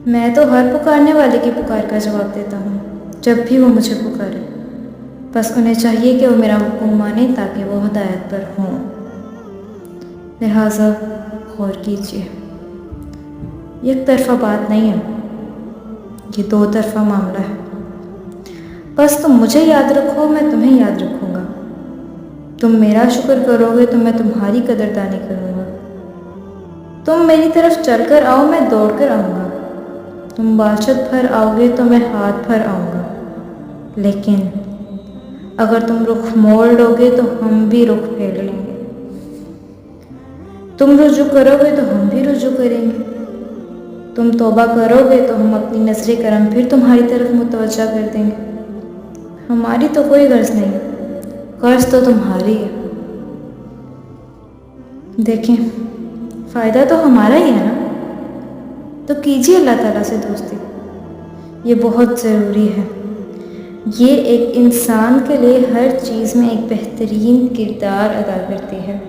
میں تو ہر پکارنے والے کی پکار کا جواب دیتا ہوں جب بھی وہ مجھے پکارے، بس انہیں چاہیے کہ وہ میرا حکم مانیں تاکہ وہ ہدایت پر ہوں۔ لہٰذا غور کیجیے، یک طرفہ بات نہیں ہے، یہ دو طرفہ معاملہ ہے۔ بس تم مجھے یاد رکھو، میں تمہیں یاد رکھوں گا۔ تم میرا شکر کرو گے تو میں تمہاری قدردانی کروں گا۔ تم میری طرف چل کر آؤ، میں دوڑ کر آؤں گا۔ تم باشد بھر آؤ گے تو میں ہاتھ بھر آؤں گا۔ لیکن اگر تم رخ موڑ لو گے تو ہم بھی رخ پھیر لیں گے۔ تم رجوع کرو گے تو ہم بھی رجوع کریں گے۔ تم توبہ کرو گے تو ہم اپنی نظر کرم پھر تمہاری طرف متوجہ کر دیں گے۔ ہماری تو کوئی غرض نہیں، غرض تو تمہاری ہے۔ دیکھیں، فائدہ تو ہمارا ہی ہے نا، تو کیجیے اللہ تعالیٰ سے دوستی، یہ بہت ضروری ہے۔ یہ ایک انسان کے لیے ہر چیز میں ایک بہترین کردار ادا کرتی ہے۔